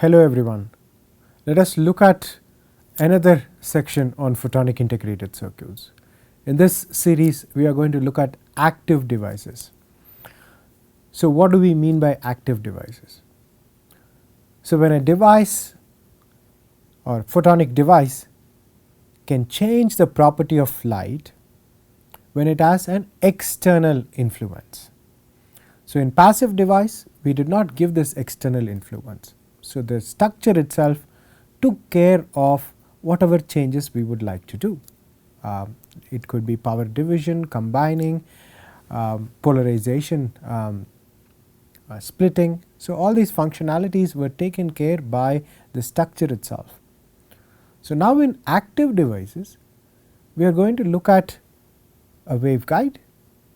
Hello everyone, let us look at another section on photonic integrated circuits. In this series we are going to look at active devices. So what do we mean by active devices? So when a device or photonic device can change the property of light when it has an external influence. So in passive device we did not give this external influence. So the structure itself took care of whatever changes we would like to do. It could be power division, combining, polarization, splitting. So all these functionalities were taken care by the structure itself. So now in active devices we are going to look at a waveguide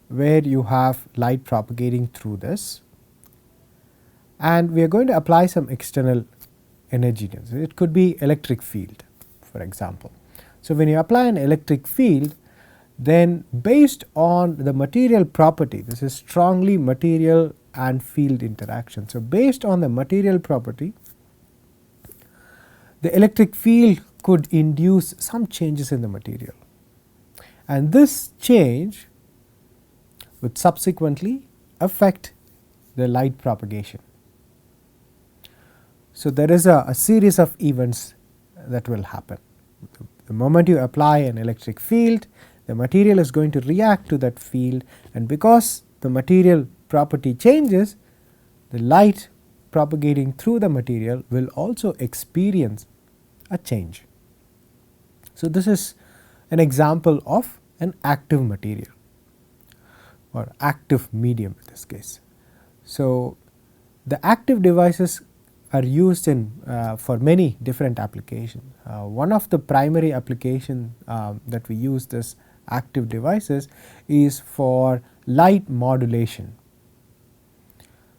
where you have light propagating through this, and we are going to apply some external energy density. It could be electric field for example. So when you apply an electric field, then based on the material property, this is strongly material and field interaction. So based on the material property, the electric field could induce some changes in the material, and this change would subsequently affect the light propagation. So there is a series of events that will happen. The moment you apply an electric field, the material is going to react to that field, and because the material property changes, the light propagating through the material will also experience a change. So this is an example of an active material or active medium in this case. So the active devices are used in for many different applications. One of the primary application that we use this active devices is for light modulation.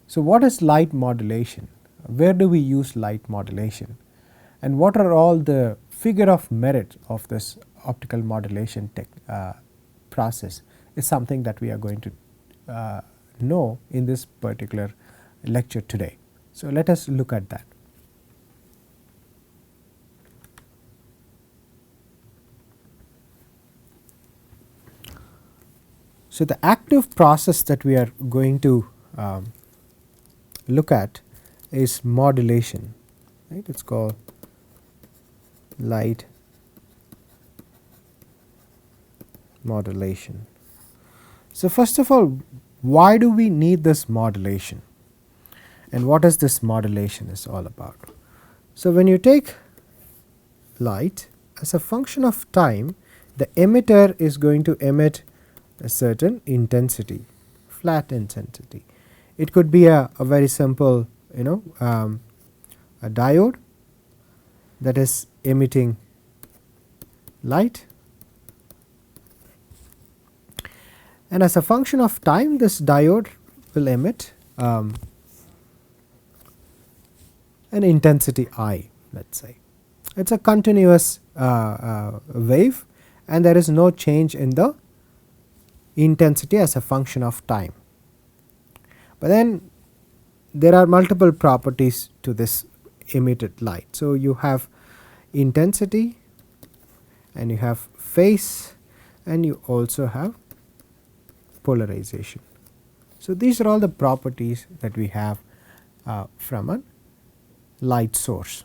So what is light modulation? Where do we use light modulation? And what are all the figure of merit of this optical modulation process is something that we are going to know in this particular lecture today. So let us look at that. So the active process that we are going to look at is modulation, right? It is called light modulation. So first of all, why do we need this modulation? And what is this modulation is all about? So when you take light, as a function of time, the emitter is going to emit a certain intensity, flat intensity. It could be a very simple a diode that is emitting light, and as a function of time this diode will emit an intensity I, let us say. It is a continuous wave, and there is no change in the intensity as a function of time. But then there are multiple properties to this emitted light. So you have intensity, and you have phase, and you also have polarization. So these are all the properties that we have from a light source.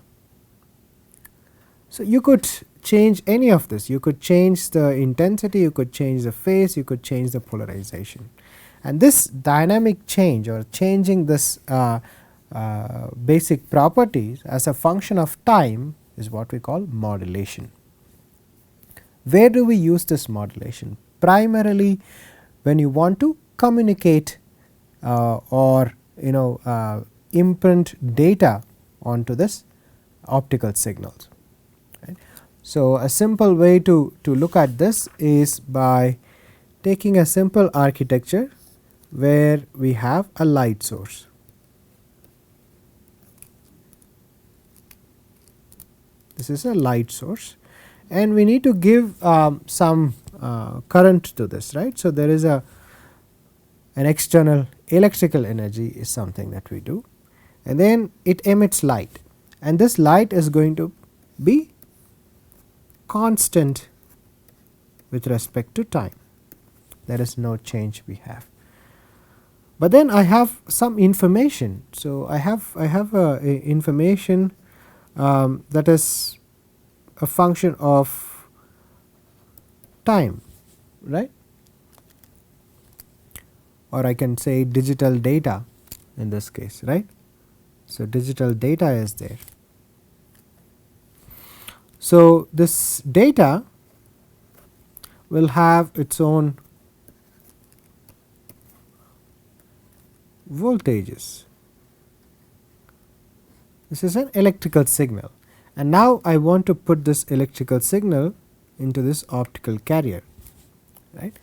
So you could change any of this. You could change the intensity, you could change the phase, you could change the polarization, and this dynamic change or changing this basic properties as a function of time is what we call modulation. Where do we use this modulation? Primarily when you want to communicate or imprint data onto this optical signals. Right. So a simple way to look at this is by taking a simple architecture where we have a light source. This is a light source, and we need to give some current to this, right. So there is an external electrical energy is something that we do, and then it emits light, and this light is going to be constant with respect to time. There is no change we have. But then I have some information. So I have information that is a function of time, right? Or I can say digital data in this case, right? So digital data is there. So this data will have its own voltages. This is an electrical signal, and now I want to put this electrical signal into this optical carrier, right?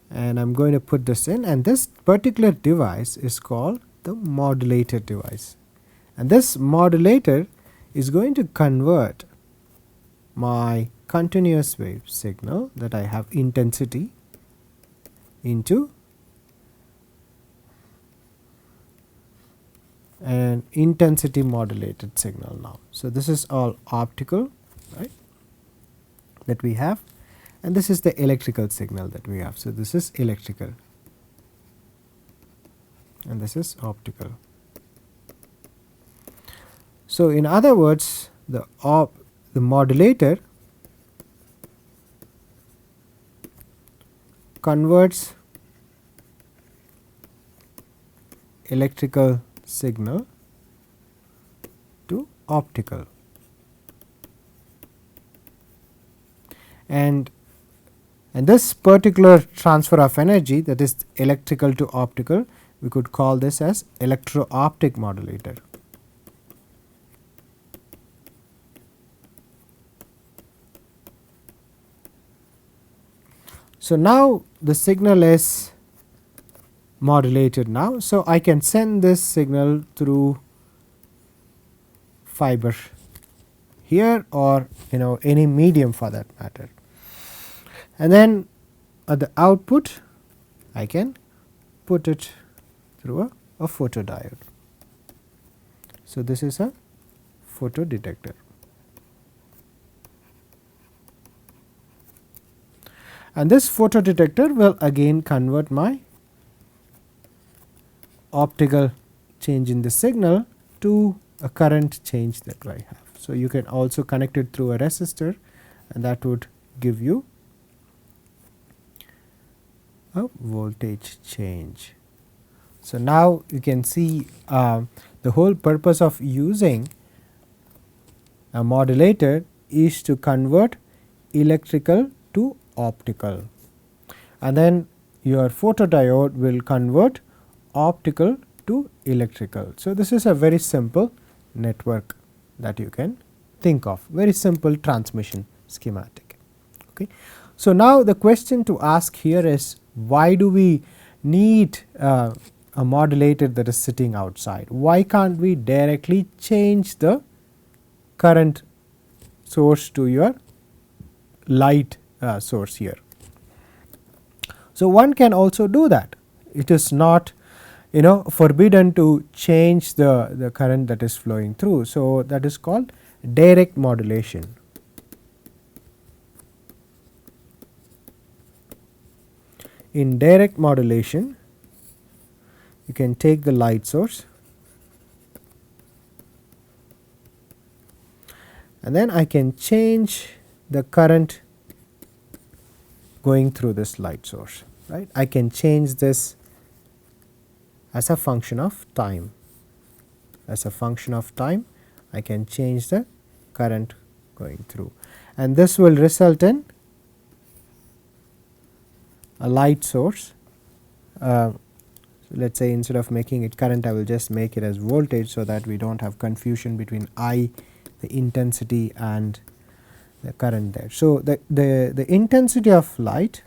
And I am going to put this in, and this particular device is called the modulator device, and this modulator is going to convert my continuous wave signal that I have intensity into an intensity modulated signal now. So this is all optical, right, that we have, and this is the electrical signal that we have. So this is electrical and this is optical. So in other words, the modulator converts electrical signal to optical, and this particular transfer of energy, that is electrical to optical, we could call this as electro-optic modulator. So now the signal is modulated now. So I can send this signal through fiber here, or any medium for that matter, and then at the output I can put it through a photodiode. So this is a photodetector. And this photodetector will again convert my optical change in the signal to a current change that I have. So you can also connect it through a resistor, and that would give you a voltage change. So now you can see the whole purpose of using a modulator is to convert electrical to optical, and then your photodiode will convert optical to electrical. So this is a very simple network that you can think of, very simple transmission schematic. Okay. So now the question to ask here is, why do we need a modulator that is sitting outside? Why can't we directly change the current source to your light source here? So one can also do that. It is not forbidden to change the current that is flowing through. So that is called direct modulation. In direct modulation, you can take the light source and then I can change the current going through this light source, right. I can change this as a function of time. As a function of time, I can change the current going through, and this will result in a light source. So let us say instead of making it current, I will just make it as voltage, so that we do not have confusion between I, the intensity, and the current there. So the intensity of light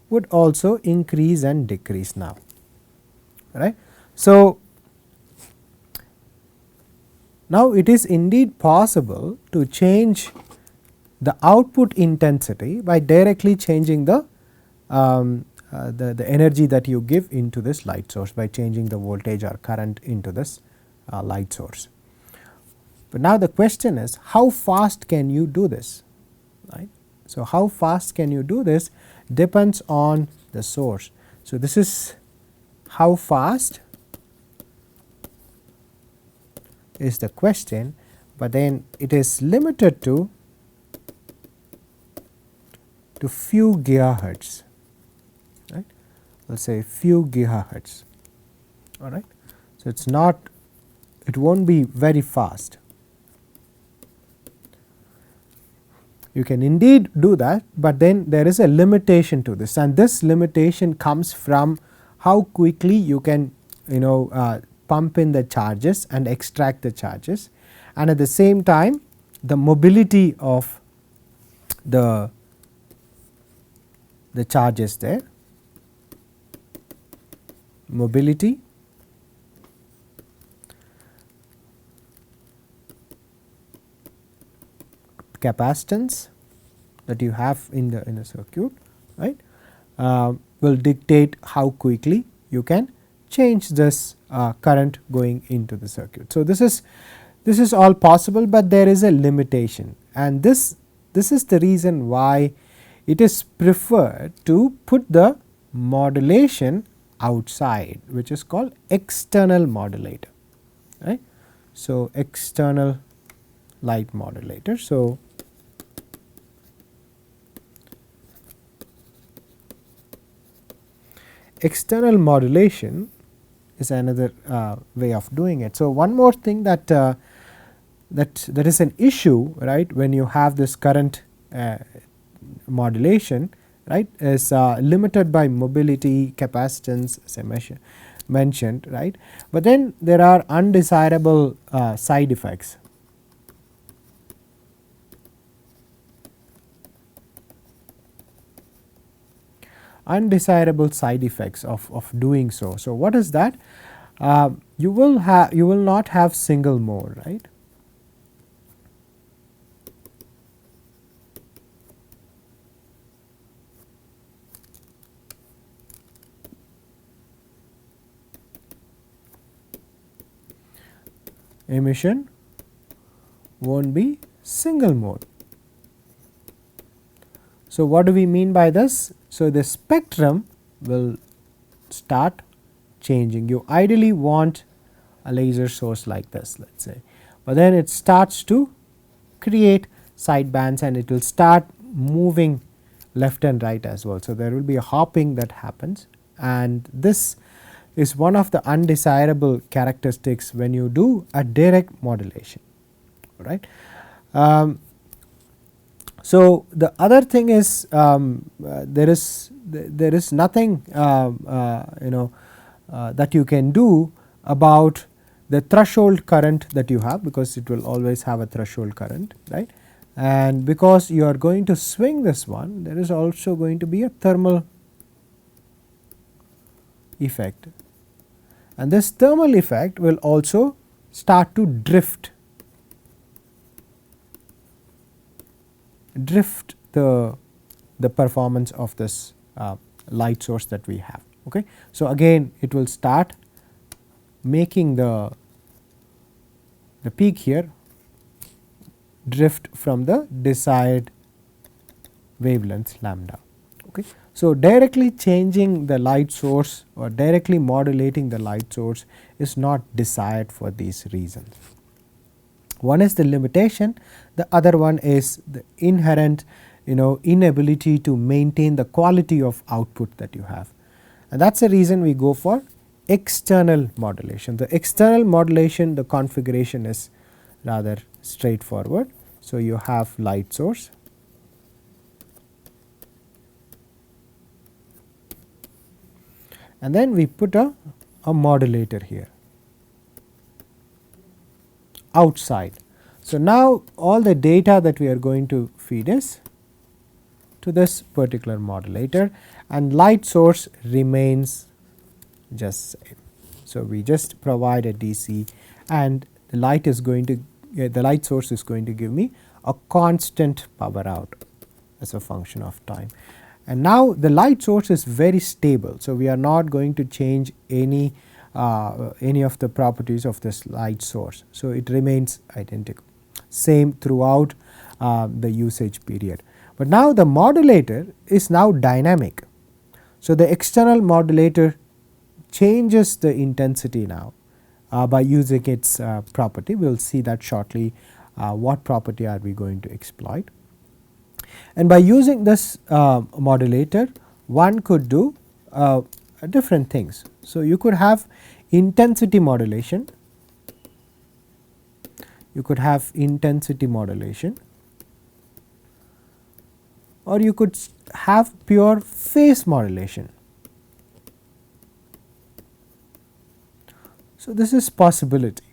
would also increase and decrease now, right. So now it is indeed possible to change the output intensity by directly changing the energy that you give into this light source by changing the voltage or current into this light source. But now the question is how fast can you do this, right. So, how fast can you do this depends on the source. So, this is how fast is the question, but then it is limited to few gigahertz, right. We will say few gigahertz, all right. So, it is not, it will not be very fast. You can indeed do that, but then there is a limitation to this, and this limitation comes from how quickly you can pump in the charges and extract the charges, and at the same time the mobility of the charges there, mobility, capacitance that you have in the circuit, right, will dictate how quickly you can change this current going into the circuit. So, this is all possible, but there is a limitation, and this is the reason why it is preferred to put the modulation outside, which is called external modulator, right. So, external light modulator. So, external modulation is another way of doing it. So, one more thing that that is an issue, right, when you have this current modulation, right, is limited by mobility, capacitance, as I mentioned, right, but then there are undesirable side effects. Undesirable side effects of doing so. So, what is that? You will not have single mode, right. Emission will not be single mode. So, what do we mean by this? So, the spectrum will start changing. You ideally want a laser source like this, let us say, but then it starts to create side bands and it will start moving left and right as well. So, there will be a hopping that happens, and this is one of the undesirable characteristics when you do a direct modulation, right. So, the other thing is there is nothing that you can do about the threshold current that you have, because it will always have a threshold current, right, and because you are going to swing this one, there is also going to be a thermal effect, and this thermal effect will also start to drift the performance of this light source that we have. Okay. So, again it will start making the peak here drift from the desired wavelength lambda. Okay. So, directly changing the light source or directly modulating the light source is not desired for these reasons. One is the limitation, the other one is the inherent inability to maintain the quality of output that you have, and that is the reason we go for external modulation. The external modulation, the configuration is rather straightforward. So, you have light source, and then we put a modulator here outside. So, now all the data that we are going to feed is to this particular modulator, and light source remains just same. So, we just provide a DC, and the light is going to the light source is going to give me a constant power out as a function of time. And now the light source is very stable. So, we are not going to change any any of the properties of this light source. So, it remains identical, same throughout the usage period. But now the modulator is now dynamic. So, the external modulator changes the intensity now by using its property. We will see that shortly, what property are we going to exploit. And by using this modulator, one could do different things. So, you could have intensity modulation, or you could have pure phase modulation. So, this is possibility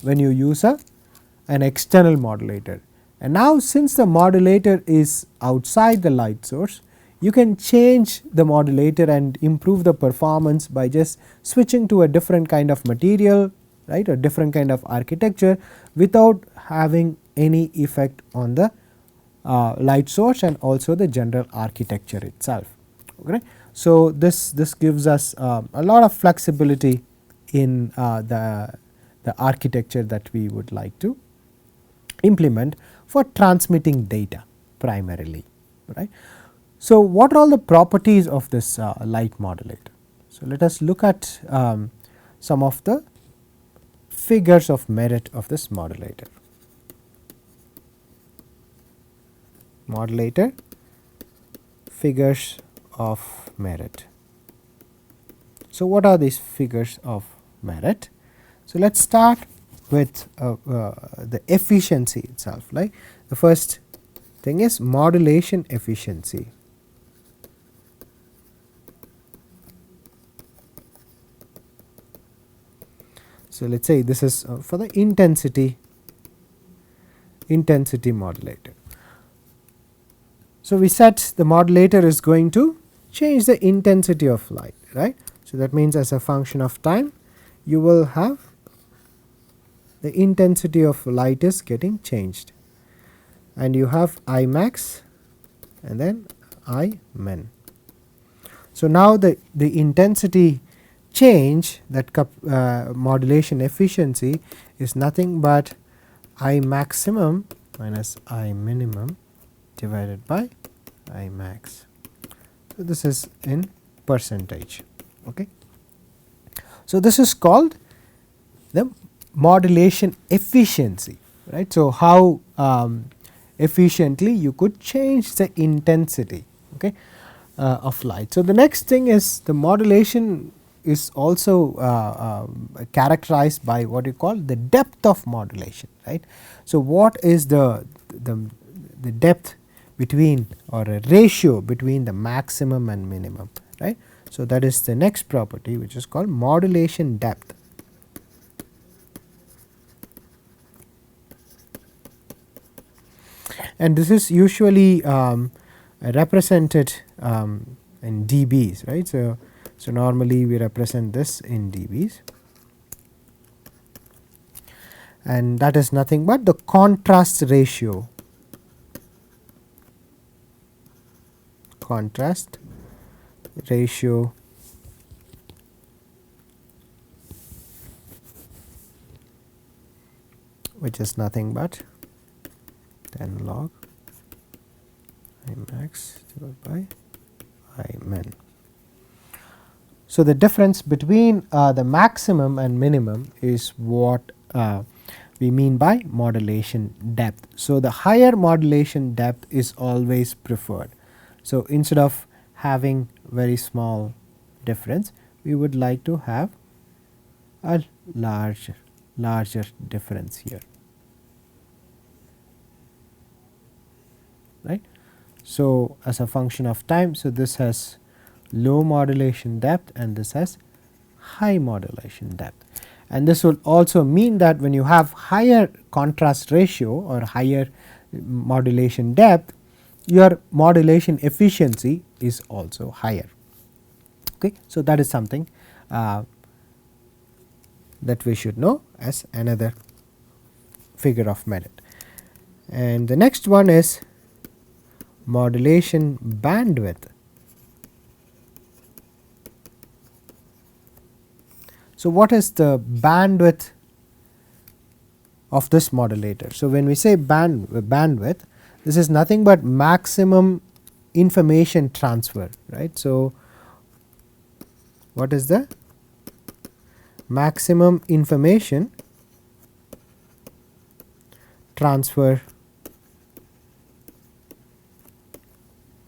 when you use an external modulator. And now, since the modulator is outside the light source, you can change the modulator and improve the performance by just switching to a different kind of material, right, a different kind of architecture without having any effect on the light source and also the general architecture itself. Okay. So, this gives us a lot of flexibility in the architecture that we would like to implement for transmitting data primarily, right. So, what are all the properties of this light modulator? So, let us look at some of the figures of merit of this modulator. Figures of merit. So, what are these figures of merit? So, let us start with the efficiency itself. Like the first thing is modulation efficiency. So, let us say this is for the intensity modulator. So, we said the modulator is going to change the intensity of light, right. So, that means as a function of time you will have the intensity of light is getting changed, and you have I max and then I min. So, now the intensity change, that modulation efficiency is nothing but I maximum minus I minimum divided by I max. So, this is in percentage. Okay. So, this is called the modulation efficiency, right. So, how efficiently you could change the intensity, okay, of light. So, the next thing is the modulation is also characterized by what you call the depth of modulation, right. So, what is the depth between, or a ratio between the maximum and minimum, right. So, that is the next property, which is called modulation depth. And this is usually represented in dBs, right. So, normally we represent this in dBs, and that is nothing but the contrast ratio, which is nothing but 10 log I max divided by I min. So, the difference between the maximum and minimum is what we mean by modulation depth. So, the higher modulation depth is always preferred. So, instead of having very small difference, we would like to have a larger difference here, right. So, as a function of time, so this has low modulation depth and this has high modulation depth, and this will also mean that when you have higher contrast ratio or higher modulation depth, your modulation efficiency is also higher. Okay. So, that is something that we should know as another figure of merit. And the next one is modulation bandwidth. So, what is the bandwidth of this modulator? So, when we say bandwidth, this is nothing but maximum information transfer, right. So, what is the maximum information transfer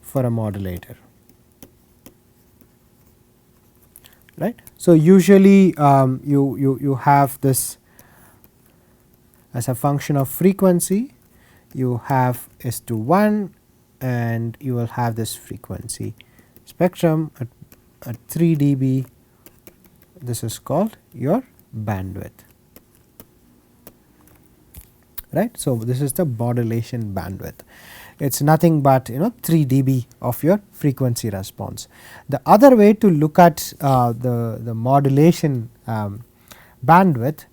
for a modulator, right. So, usually you have this as a function of frequency, you have S21 and you will have this frequency spectrum at 3 dB. This is called your bandwidth, right. So, this is the modulation bandwidth. It is nothing but 3 dB of your frequency response. The other way to look at the modulation bandwidth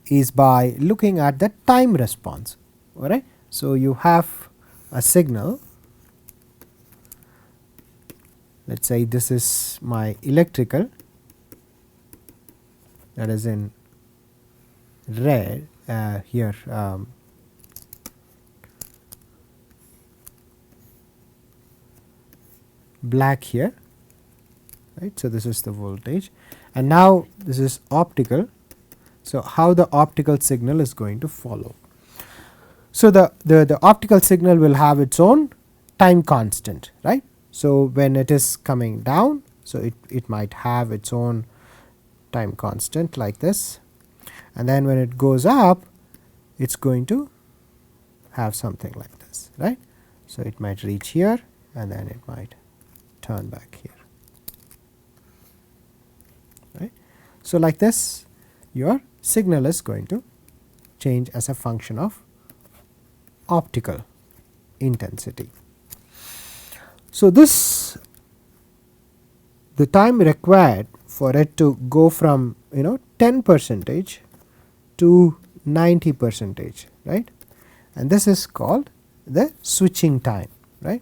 is by looking at the time response, all right. So, you have a signal, let us say this is my electrical, that is in red here, black here, right. So, this is the voltage and now this is optical. So, how the optical signal is going to follow. So, the optical signal will have its own time constant, right. So, when it is coming down, so it might have its own time constant like this, and then when it goes up it is going to have something like this, right. So, it might reach here and then it might turn back here, right. So, like this your signal is going to change as a function of optical intensity. So, this the time required for it to go from 10 percentage to 90 percentage, right, and this is called the switching time, right.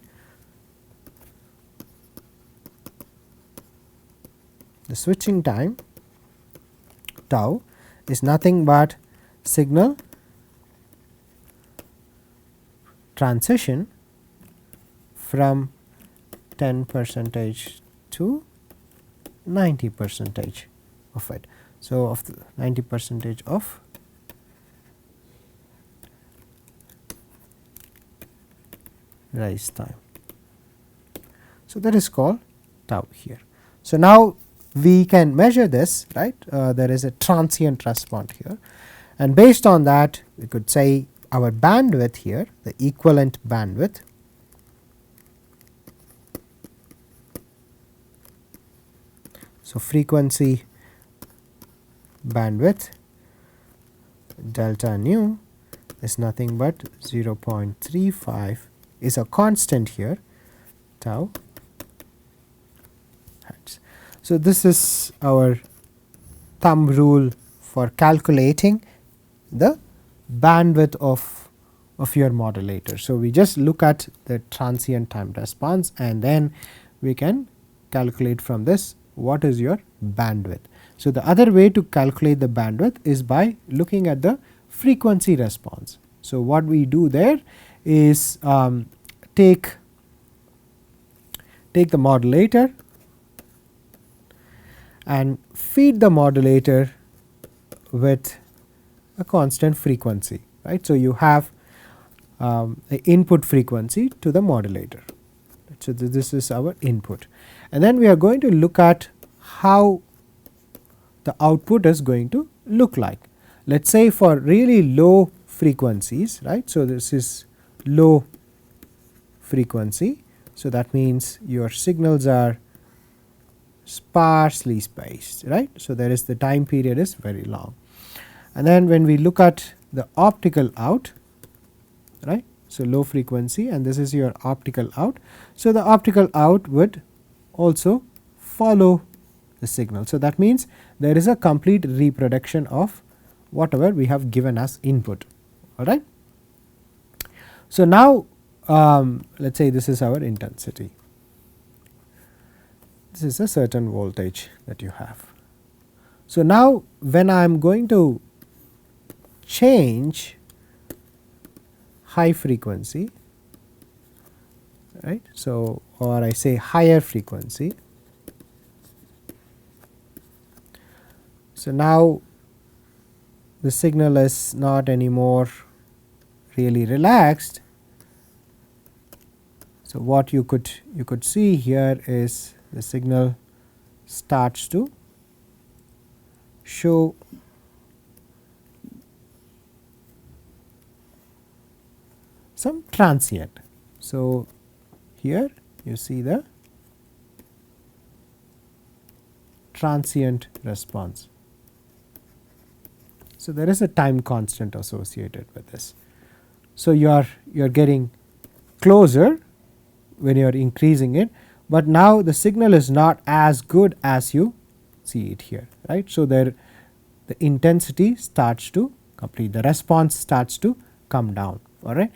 The switching time tau is nothing but signal transition from 10 percentage to 90 percentage of it. So, of the 90 percentage of rise time. So, that is called tau here. So, now we can measure this, right. There is a transient response here, and based on that we could say our bandwidth here, the equivalent bandwidth so frequency bandwidth delta nu is nothing but 0.35 is a constant here tau hertz. So, this is our thumb rule for calculating the bandwidth of your modulator. So, we just look at the transient time response and then we can calculate from this what is your bandwidth. So, the other way to calculate the bandwidth is by looking at the frequency response. So, what we do there is take the modulator and feed the modulator with a constant frequency, right. So, you have the input frequency to the modulator. So, this is our input, and then we are going to look at how the output is going to look like. Let us say for really low frequencies, right. So, this is low frequency. So, that means your signals are sparsely spaced, right. So, there is the time period is very long, and then when we look at the optical out, right. So, low frequency and this is your optical out. So, the optical out would also follow the signal. So, that means there is a complete reproduction of whatever we have given as input, all right. So, now let us say this is our intensity. This is a certain voltage that you have. So, now when I am going to change high frequency, right. So, or I say higher frequency. So, now the signal is not anymore really relaxed. So, what you could see here is the signal starts to show some transient. So, here you see the transient response. So, there is a time constant associated with this. So, you are getting closer when you are increasing it, but now the signal is not as good as you see it here, right. So, there the intensity starts to complete, the response starts to come down, all right.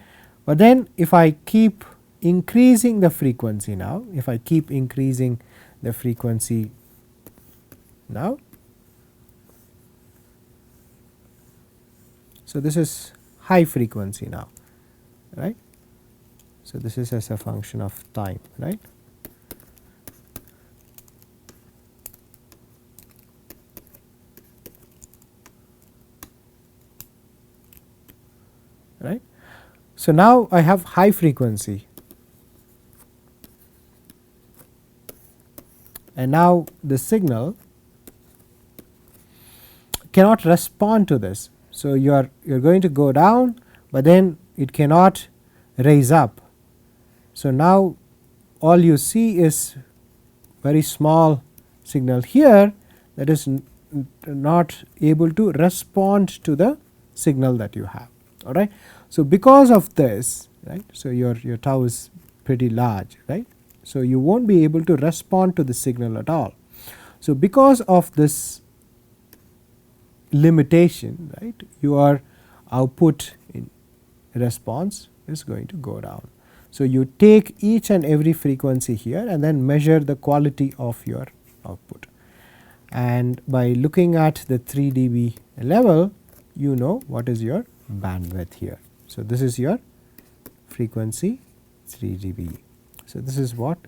But then if I keep increasing the frequency now, if I keep increasing the frequency now, so this is high frequency now, right. So, this is as a function of time, right. Right. So, now I have high frequency, and now the signal cannot respond to this. So, you are going to go down, but then it cannot raise up. So, now all you see is very small signal here that is not able to respond to the signal that you have, all right. So, because of this, right, so your tau is pretty large, right. So, you will not be able to respond to the signal at all. So, because of this limitation, right, your output in response is going to go down. So, you take each and every frequency here and then measure the quality of your output, and by looking at the 3 dB level, you know what is your bandwidth here. So, this is your frequency 3 dB. So, this is what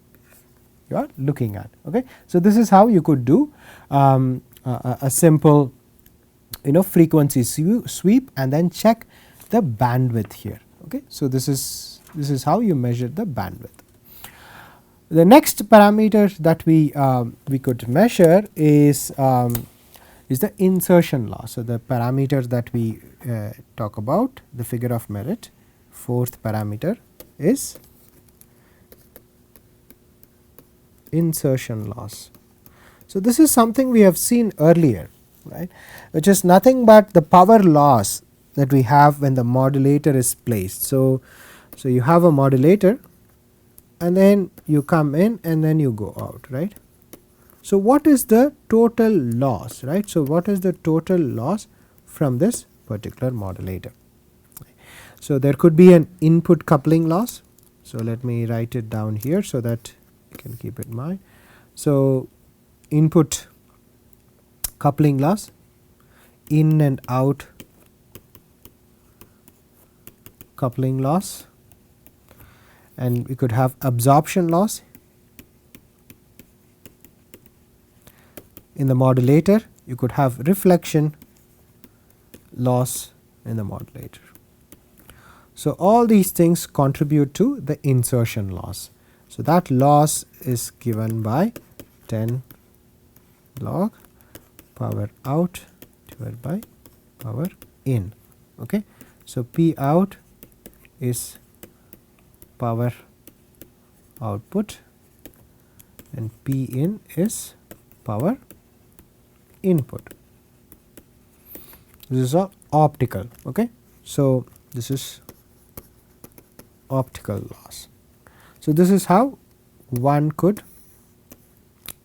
you are looking at. Okay. So, this is how you could do a simple frequency sweep and then check the bandwidth here. Okay. So, this is how you measure the bandwidth. The next parameter that we could measure is the insertion loss. So, the parameter that we talk about, the figure of merit, fourth parameter is insertion loss. So, this is something we have seen earlier, right, which is nothing but the power loss that we have when the modulator is placed. So, you have a modulator and then you come in and then you go out, right. So, what is the total loss, right. So, what is the total loss from this particular modulator? So, there could be an input coupling loss. So, let me write it down here so that you can keep it in mind. So, input coupling loss, in and out coupling loss, and we could have absorption loss in the modulator, you could have reflection loss in the modulator. So, all these things contribute to the insertion loss. So, that loss is given by 10 log power out divided by power in. Okay. So, P out is power output and P in is power input. This is all optical. Okay. So, this is optical loss. So, this is how one could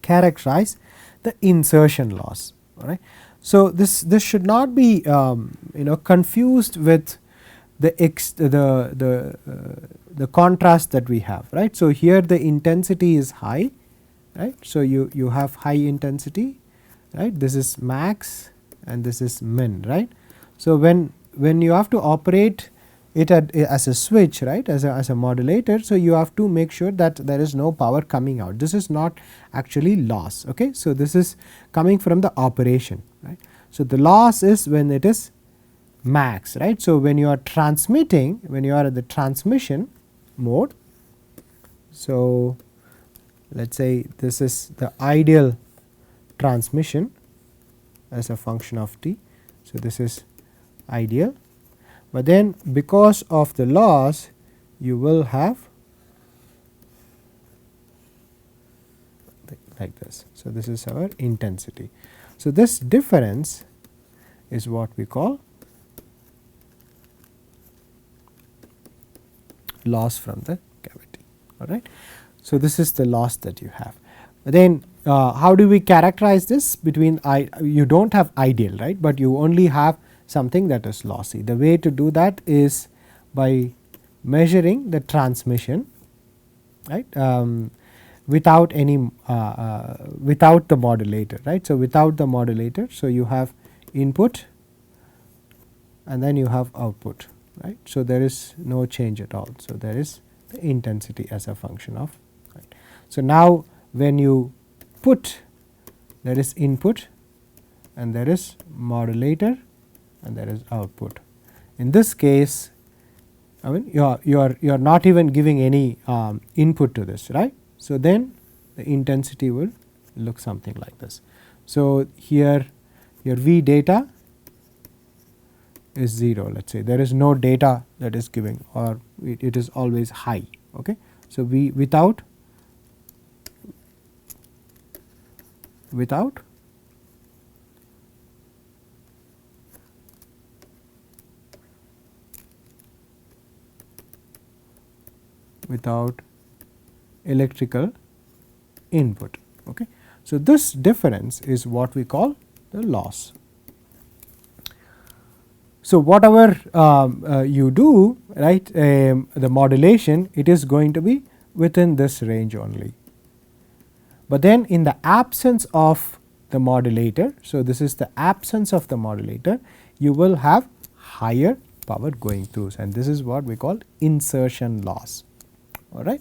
characterize the insertion loss. All right. So, this should not be confused with the contrast that we have, right. So, here the intensity is high, right. So, you have high intensity right. This is max and this is min, right. So, when you have to operate it as a switch, right, as a modulator, so you have to make sure that there is no power coming out. This is not actually loss. Okay. So, this is coming from the operation, right. So, the loss is when it is max, right. So, when you are transmitting, when you are at the transmission mode, so let us say this is the ideal transmission as a function of t. So, this is ideal, but then because of the loss you will have like this. So, this is our intensity. So, this difference is what we call loss from the cavity, all right. So, this is the loss that you have. But then how do we characterize this between you do not have ideal, right, but you only have something that is lossy. The way to do that is by measuring the transmission, right, without any without the modulator, right. So, without the modulator, so you have input and then you have output, right. So, there is no change at all. So, there is the intensity as a function of, right. So, now when you put, there is input and there is modulator and there is output. In this case, I mean you are not even giving any input to this, right. So, then the intensity will look something like this. So, here your V data is 0, let us say there is no data that is giving, or it is always high. Okay. So, V without electrical input. Okay. So, this difference is what we call the loss. So, whatever you do, right, the modulation, it is going to be within this range only. But then in the absence of the modulator, so this is the absence of the modulator, you will have higher power going through, and this is what we call insertion loss. All right.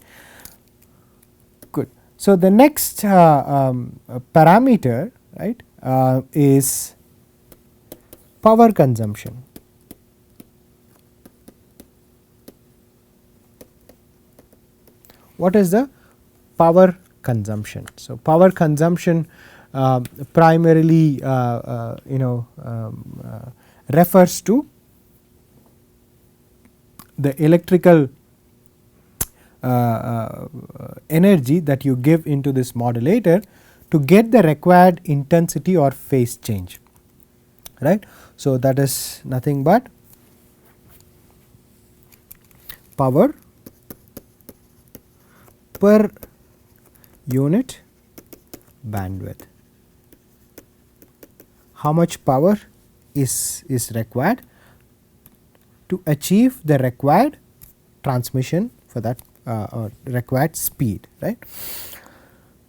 Good. So, the next parameter, right, is power consumption. What is the power consumption? So, power consumption primarily refers to the electrical energy that you give into this modulator to get the required intensity or phase change, right. So, that is nothing but power per unit bandwidth. How much power is required to achieve the required transmission for that or required speed, right.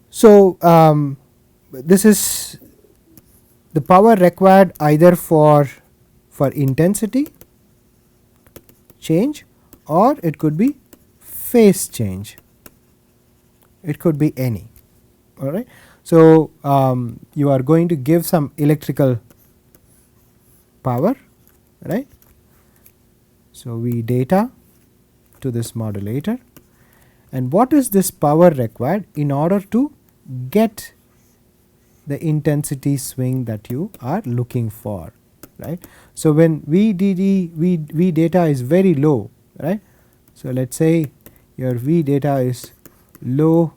So, this is the power required either for intensity change, or it could be phase change, it could be any, all right. So, you are going to give some electrical power, right. So, we data to this modulator, and what is this power required in order to get the intensity swing that you are looking for, right. So, when V data is very low, right. So, let us say your V data is low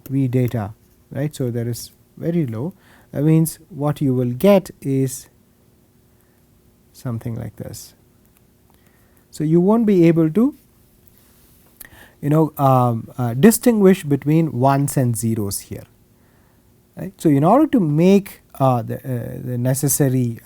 V data, right. So, there is very low, that means what you will get is something like this. So, you will not be able to distinguish between ones and zeros here, right. So, in order to make the necessary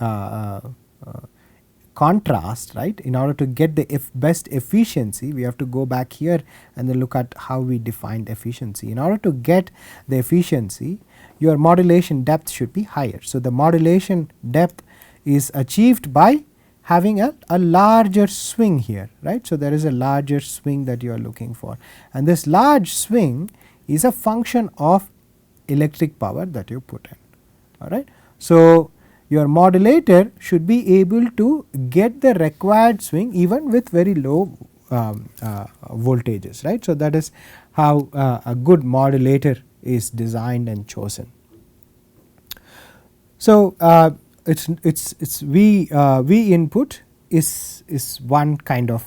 contrast, right, in order to get the best efficiency, we have to go back here and then look at how we defined efficiency. In order to get the efficiency, your modulation depth should be higher. So, the modulation depth is achieved by having a larger swing here, right. So, there is a larger swing that you are looking for, and this large swing is a function of electric power that you put in, alright. So, your modulator should be able to get the required swing even with very low voltages, right. So, that is how a good modulator is designed and chosen. So, it's V input is one kind of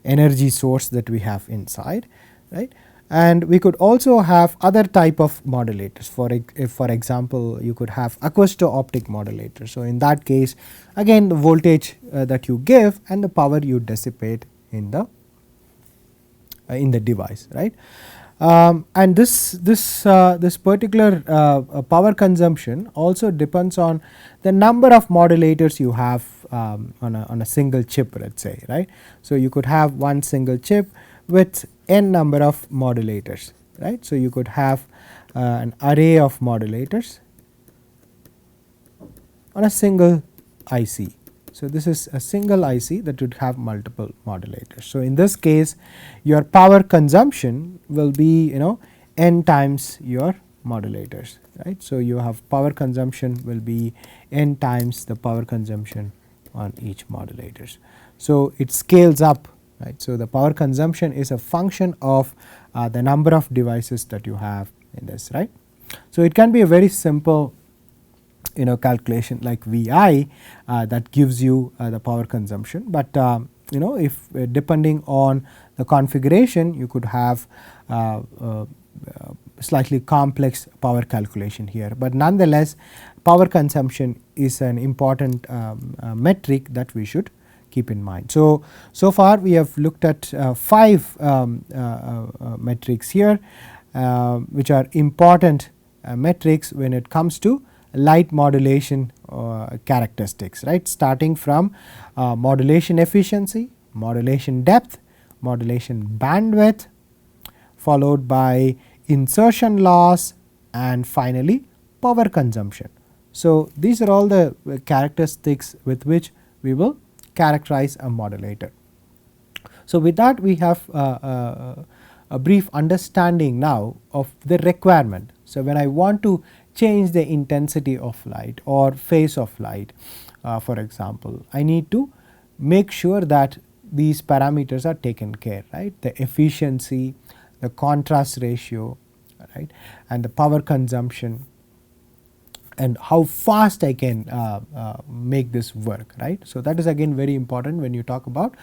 energy source that we have inside, right. And we could also have other type of modulators. For example, you could have acousto-optic modulator. So, in that case again the voltage that you give and the power you dissipate in the device, right. And this particular power consumption also depends on the number of modulators you have on a single chip, let us say, right. So, you could have one single chip with n number of modulators, right. So, you could have an array of modulators on a single IC. So, this is a single IC that would have multiple modulators. So, in this case your power consumption will be n times your modulators, right. So, you have power consumption will be n times the power consumption on each modulators. So, it scales up, right. So, the power consumption is a function of the number of devices that you have in this, right. So, it can be a very simple calculation like Vi that gives you the power consumption, but if depending on the configuration you could have slightly complex power calculation here, but nonetheless power consumption is an important metric that we should keep in mind. So far we have looked at 5 metrics here which are important metrics when it comes to light modulation characteristics, right, starting from modulation efficiency, modulation depth, modulation bandwidth, followed by insertion loss, and finally power consumption. So, these are all the characteristics with which we will characterize a modulator. So, with that we have a brief understanding now of the requirement. So, when I want to change the intensity of light or phase of light, for example, I need to make sure that these parameters are taken care, right, the efficiency, the contrast ratio, right, and the power consumption, and how fast I can make this work, right. So, that is again very important when you talk about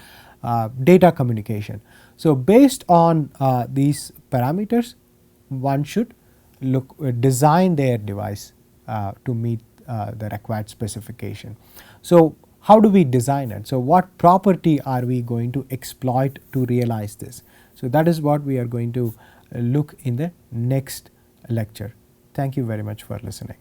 data communication. So, based on these parameters one should design their device to meet the required specification. So, how do we design it? So, what property are we going to exploit to realize this? So, that is what we are going to look in the next lecture. Thank you very much for listening.